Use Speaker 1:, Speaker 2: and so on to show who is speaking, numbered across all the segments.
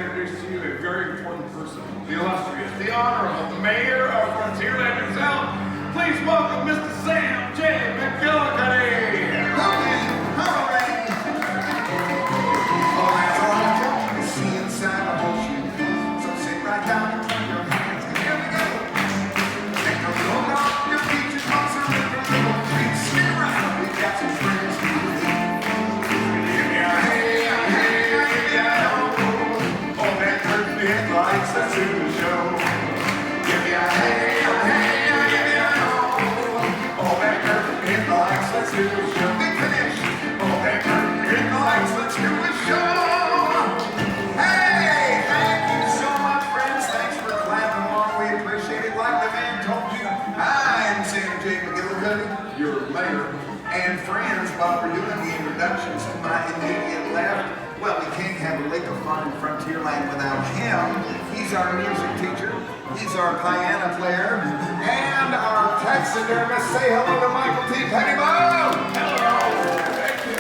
Speaker 1: introduce to you a very important person, the illustrious, the honorable mayor of Frontierland himself. Please welcome Mr. Sam J. McGillicuddy.
Speaker 2: Oh, that's all I want you to see inside a horseshoe. So sit right down and put your hands, and here we go. Take a look off your feet, your toes are in your little feet. Spin around, we got some friends to do. Give me a hey, a hey, give me a oh. Oh, that curtain headlights, that's in the show. Give me a hey, a hey, give me a oh. Oh, that curtain headlights, let's do a show. Big finish. Oh, that curtain headlights, let's do a show. Hey, thank you so much, friends. Thanks for clapping along. We appreciate it. Like the man told you, I'm Sam J. McGillicuddy, your mayor. And friends, while we're doing the introductions to my immediate left, well, we can't have a lick of fun in Frontierland without him. He's our music teacher, he's our piano player, and our taxidermist. Say hello to Michael T. Pettibone! Hello! Thank you.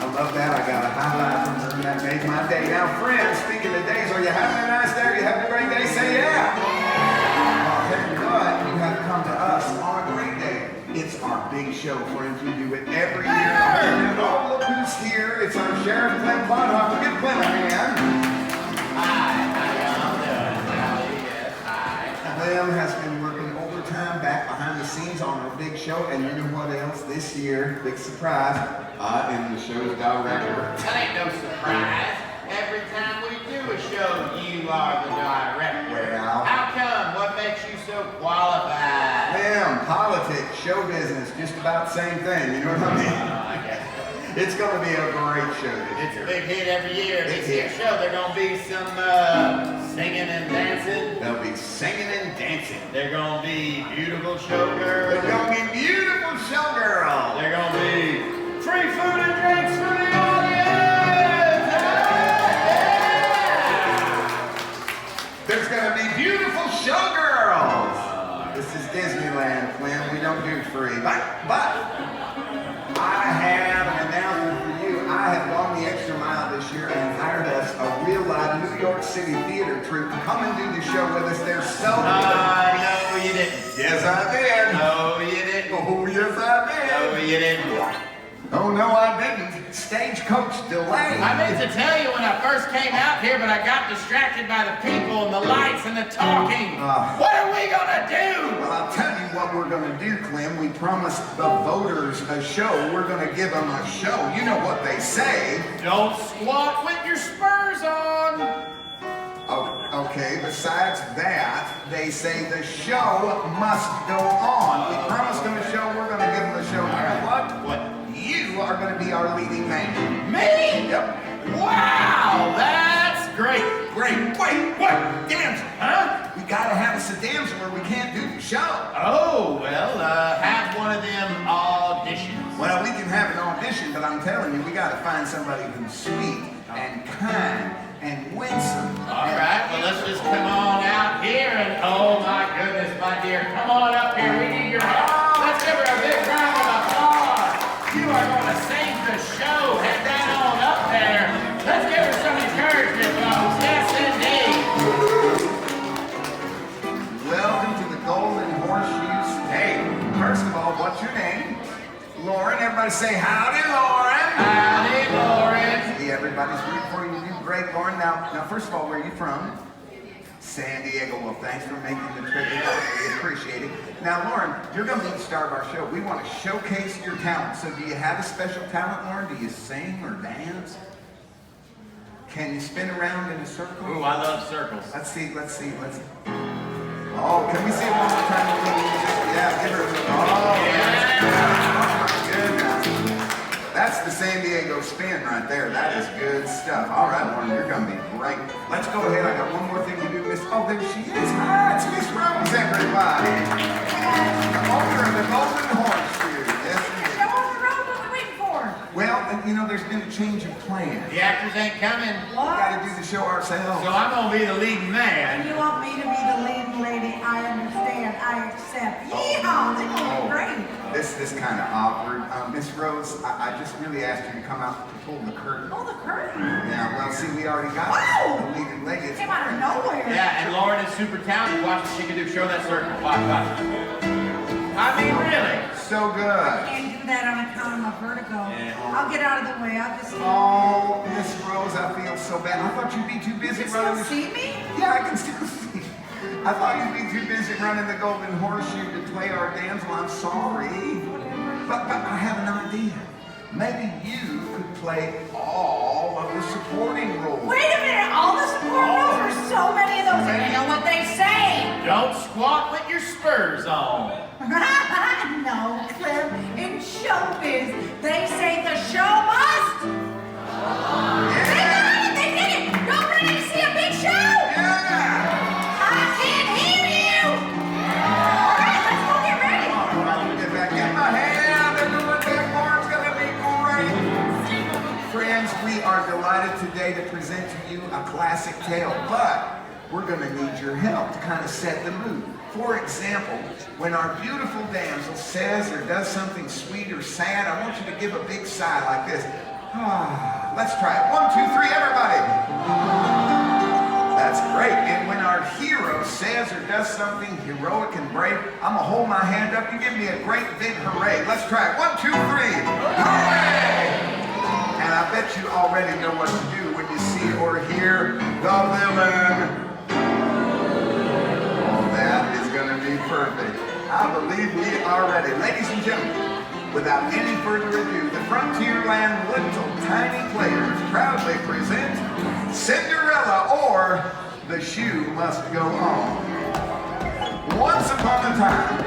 Speaker 2: I love that. I got a highlight from them. That made my day. Now, friends, speaking of days, are you having a nice day? Are you having a great day? Say yeah! I'll tell you what, you have to come to us on a great day. It's our big show, friends. We do it every year. Oh, look who's here. It's our Sheriff Clem Bonhoeffer. Give Clem a hand.
Speaker 3: Hi, how y'all doing? Yes, hi.
Speaker 2: Clem has been working overtime back behind the scenes on our big show. And you know what else? This year, big surprise, I am the show's director.
Speaker 3: That ain't no surprise. Every time we do a show, you are the director.
Speaker 2: Well,
Speaker 3: how come? What makes you so qualified?
Speaker 2: Clem, politics, show business, just about the same thing. You know what I mean?
Speaker 3: I guess.
Speaker 2: It's going to be a great show this
Speaker 3: It's
Speaker 2: year.
Speaker 3: a big hit every year.
Speaker 2: Big
Speaker 3: This year's
Speaker 2: hit.
Speaker 3: show, there's gonna be some singing and dancing.
Speaker 2: They'll be singing and dancing.
Speaker 3: They're gonna be beautiful
Speaker 2: They're
Speaker 3: showgirls.
Speaker 2: going to be beautiful showgirls.
Speaker 3: They're gonna be free food and drinks for the audience.
Speaker 2: There's going to be beautiful showgirls. This is Disneyland, Clem. We don't do free. But I have an announcement for you. I have gone the extra mile this year and hired us a real live New York City theater troupe to come and do the show with us. They're so good.
Speaker 3: No, you didn't.
Speaker 2: Yes, I did.
Speaker 3: No, you didn't.
Speaker 2: Oh, yes, I did.
Speaker 3: No, you didn't.
Speaker 2: Oh, no, I didn't. Stagecoach delay.
Speaker 3: I meant to tell you when I first came out here, but I got distracted by the people and the lights and the talking. What are we gonna do?
Speaker 2: Well, I'll tell you what we're going to do, Clem. We promised the voters a show. We're going to give them a show. You know what they say.
Speaker 3: Don't squat with your spurs on.
Speaker 2: Oh, okay, besides that, they say the show must go on. We promised them a show. We're going to give them a show. You know what?
Speaker 3: What?
Speaker 2: You are going to be our leading man.
Speaker 3: Me?
Speaker 2: Yep.
Speaker 3: Wow, that's great.
Speaker 2: Great. Wait, what? Damsel.
Speaker 3: Huh?
Speaker 2: We got to have us a damsel or we can't do the show.
Speaker 3: Oh, well, have one of them auditions.
Speaker 2: Well, we can have an audition, but I'm telling you, we got to find somebody who's sweet and kind and winsome.
Speaker 3: All right, well, let's just come on out here and, oh my goodness, my dear, come on up here. We need your help. Let's give her a big round of applause. You are going to save the show. Head that on up there. Let's give her some encouragement, folks. Yes, indeed.
Speaker 2: Welcome to the Golden Horseshoe State. First of all, what's your name? Lauren. Everybody say howdy, Lauren.
Speaker 3: Howdy, Lauren.
Speaker 2: See, everybody's rooting for you. You do great, Lauren. Now, first of all, where are you from? San Diego. Well, thanks for making the trip. We appreciate it. Now, Lauren, you're going to be the star of our show. We want to showcase your talent. So, do you have a special talent, Lauren? Do you sing or dance? Can you spin around in a circle?
Speaker 3: Ooh, I love circles.
Speaker 2: Let's see. Oh, can we see it one more time? Yeah, give her a little. Oh,
Speaker 3: Yeah.
Speaker 2: Oh, my goodness. That's the San Diego spin right there. That is good stuff. All right, Lauren, you're going to be great. Let's go ahead. I got one more thing to do, Miss. Oh, there she is. Hi, it's Miss Rose, everybody. The owner of the Golden Horseshoe. Yes, it is.
Speaker 4: Show on the road, what are we waiting for?
Speaker 2: Well, you know, there's been a change of plan.
Speaker 3: The actors ain't coming,
Speaker 2: We got to do the show ourselves.
Speaker 3: so I'm going to be the leading man.
Speaker 4: You want me to be the leading lady? I understand. I accept. Yeehaw! They're going to be great.
Speaker 2: This kind of awkward. Miss Rose, I just really asked you to come out to pull the curtain.
Speaker 4: Oh, the curtain.
Speaker 2: Yeah, well, see, we already got
Speaker 4: Wow.
Speaker 2: the leading lady.
Speaker 4: Came out of nowhere.
Speaker 3: Yeah, and Lauren is super talented. Watch what she can do. Show that circle. Watch. I mean, really.
Speaker 2: So good.
Speaker 4: Can't do that on account of my vertigo.
Speaker 3: Yeah.
Speaker 4: I'll get out of the way. I'll just.
Speaker 2: Oh, Miss Rose, I feel so bad. I thought you'd be too busy
Speaker 4: You
Speaker 2: running
Speaker 4: still see me?
Speaker 2: Yeah, I can still see. I thought you'd be too busy running the Golden Horseshoe to play our dance. Well, I'm sorry. But I have an idea. Maybe you could play all of the supporting roles.
Speaker 4: Wait a minute. All the support roles are so many of those, and you know what they say.
Speaker 3: Don't squat with your spurs on.
Speaker 4: No, Cliff. In showbiz, they say the show must.
Speaker 2: Yeah!
Speaker 4: They did it! Y'all ready to see a big show?
Speaker 2: Yeah!
Speaker 4: I can't hear you! Alright, let's go get ready!
Speaker 2: Come on, get back in my hand. They're doing big more. It's gonna be great. Friends, we are delighted today to present to you a classic tale, but we're gonna need your help to kind of set the mood. For example, when our beautiful damsel says or does something sweet or sad, I want you to give a big sigh like this. Let's try it. 1, 2, 3, everybody. That's great. And when our hero says or does something heroic and brave, I'm gonna hold my hand up. You give me a great big hooray. Let's try it. 1, 2, 3. Hooray! And I bet you already know what to do when you see or hear the villain. That is going to be perfect. I believe we are ready. Ladies and gentlemen, without any further ado, the Frontierland Little Tiny Players proudly present Cinderella, or The Shoe Must Go On. Once upon a time,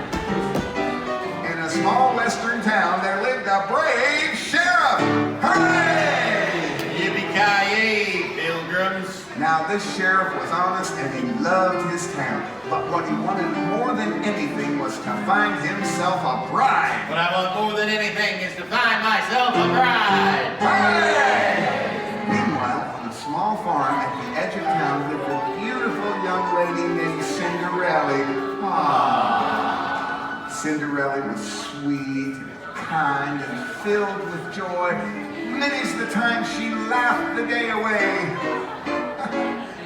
Speaker 2: in a small western town, there lived a brave sheriff. Hooray!
Speaker 3: Yippee-ki-yay, pilgrims.
Speaker 2: Now, this sheriff was honest and he loved his town. But what he wanted more than anything was to find himself a bride.
Speaker 3: What I want more than anything is to find myself a bride.
Speaker 2: Hooray! Meanwhile, on a small farm at the edge of town lived a beautiful young lady named Cinderella. Cinderella was sweet, kind, and filled with joy. Many's the time she laughed the day away.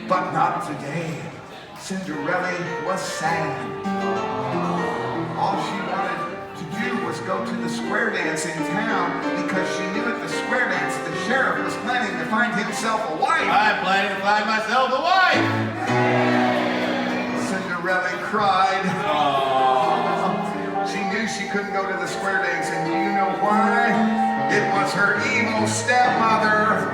Speaker 2: But not today. Cinderella was sad. All she wanted to do was go to the square dance in town because she knew at the square dance the sheriff was planning to find himself a wife.
Speaker 3: I'm planning to find myself a wife.
Speaker 2: Cinderella cried.
Speaker 3: Aww.
Speaker 2: She knew she couldn't go to the square dance, and do you know why? It was her evil stepmother.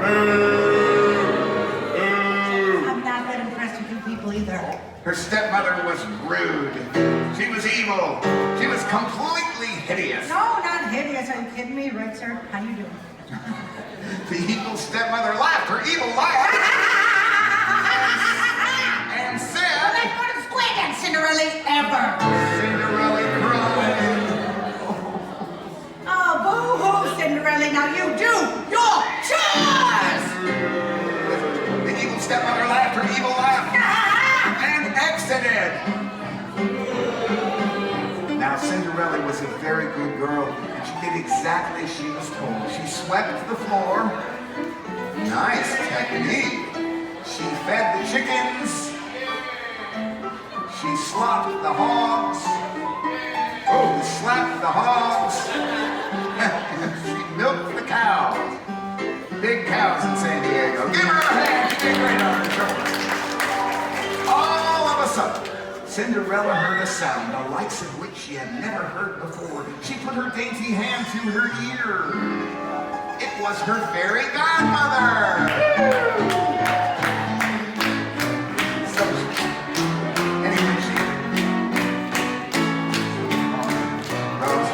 Speaker 4: I'm not that impressed with you people either.
Speaker 2: Her stepmother was rude. She was evil. She was completely hideous.
Speaker 4: No, not hideous. Are you kidding me, right, sir? How you doing?
Speaker 2: The evil stepmother laughed her evil laugh and said,
Speaker 4: Let's go to the square dance, Cinderella, ever.
Speaker 2: Cinderella cried.
Speaker 4: Oh, boo-hoo, Cinderella. Now you do your chores.
Speaker 2: The evil stepmother laughed her evil laugh and exited. Now Cinderella was a very good girl, and she did exactly as she was told. She swept the floor. Nice technique. She fed the chickens. She slopped the hogs. Oh, slapped the hogs. She milked the cows. Big cows in San Diego. Give her a hand. She did great on her shoulder. All of a sudden, Cinderella heard a sound, the likes of which she had never heard before. She put her dainty hand to her ear. It was her fairy godmother. So, anyway, Rose.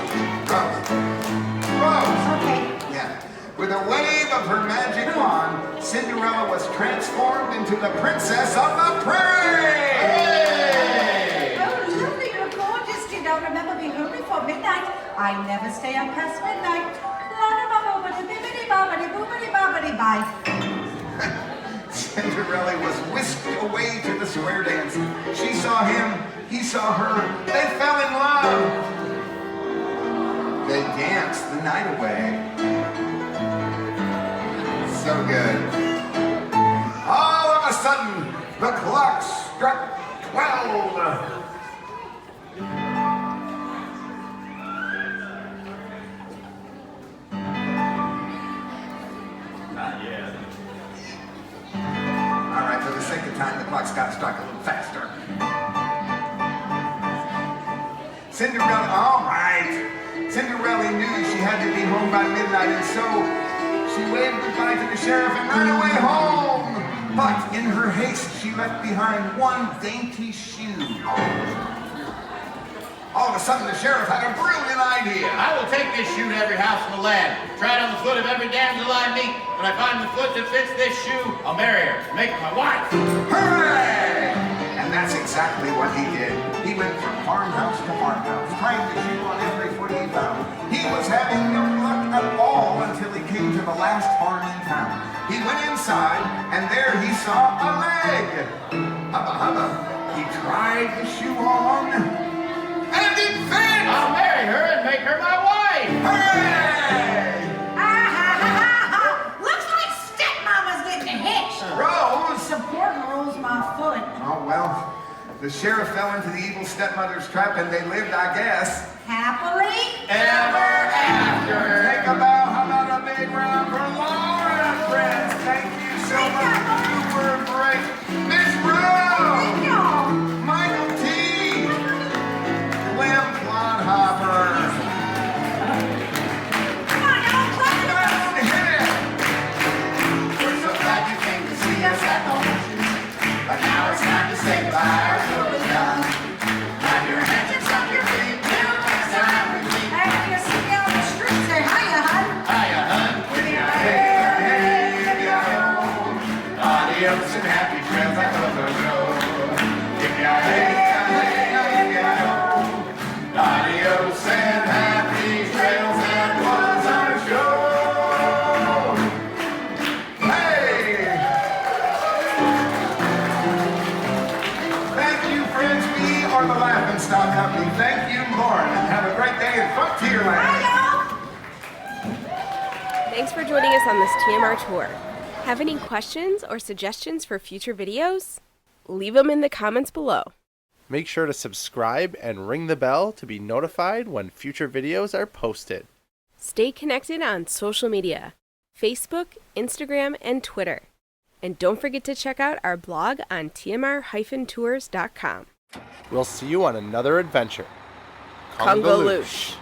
Speaker 4: Okay.
Speaker 2: Yeah. With a wave of her magic wand, Cinderella was transformed into the princess of the prairie.
Speaker 4: Oh, Lily, you're gorgeous. You don't remember me home before midnight. I never stay up past midnight. Bye.
Speaker 2: Cinderella was whisked away to the square dance. She saw him, he saw her. They fell in love. They danced the night away. So good. All of a sudden, the clock struck 12.
Speaker 3: Not yet.
Speaker 2: All right, for the sake of time, the clock's got to strike a little faster. Cinderella, all right. Cinderella knew she had to be home by midnight, and so she waved goodbye to the sheriff and ran away home. But in her haste, she left behind one dainty shoe. All of a sudden, the sheriff had a brilliant idea.
Speaker 3: I will take this shoe to every house in the land, try it on the foot of every damsel I meet. When I find the foot that fits this shoe, I'll marry her, make her my wife.
Speaker 2: Hooray! And that's exactly what he did. He went from farmhouse to farmhouse, trying the shoe on every foot he found. He was having no luck at all until he came to the last farm in town. He went inside, and there he saw a leg. Hubba hubba. He tried the shoe on, and it fit!
Speaker 3: I'll marry her and make her my wife.
Speaker 2: Hooray!
Speaker 4: Looks like stepmama's getting hitched.
Speaker 2: Rose!
Speaker 4: Support rules my foot.
Speaker 2: Oh, well, the sheriff fell into the evil stepmother's trap, and they lived, I guess,
Speaker 4: Happily
Speaker 3: Ever after.
Speaker 2: take a bow. How about a big round for Laura and friends? Thank you so much. You were great. Miss Rose!
Speaker 4: y'all.
Speaker 2: Michael T! Lim Clodhopper!
Speaker 4: Come on, y'all, clap it up.
Speaker 2: Hit it!
Speaker 3: We're so glad you came to see us at the Horseshoe. But now it's time to say goodbye. Our show is done. Clap your hands and stomp your feet till next time we meet.
Speaker 4: Hey, if you see me on the street, say hiya, hun.
Speaker 3: Hiya, hun. With your adios and happy trails at the road. If ya adios and happy trails, that was our show.
Speaker 2: Hey! Thank you, friends. We are the Laughing Stock Company. Thank you, Lauren, and have a great day in Frontierland.
Speaker 4: Hi, y'all.
Speaker 5: Thanks for joining us on this TMR tour. Have any questions or suggestions for future videos? Leave them in the comments below.
Speaker 6: Make sure to subscribe and ring the bell to be notified when future videos are posted.
Speaker 5: Stay connected on social media, Facebook, Instagram, and Twitter. And don't forget to check out our blog on tmr-tours.com.
Speaker 6: We'll see you on another adventure.
Speaker 5: Congaloosh.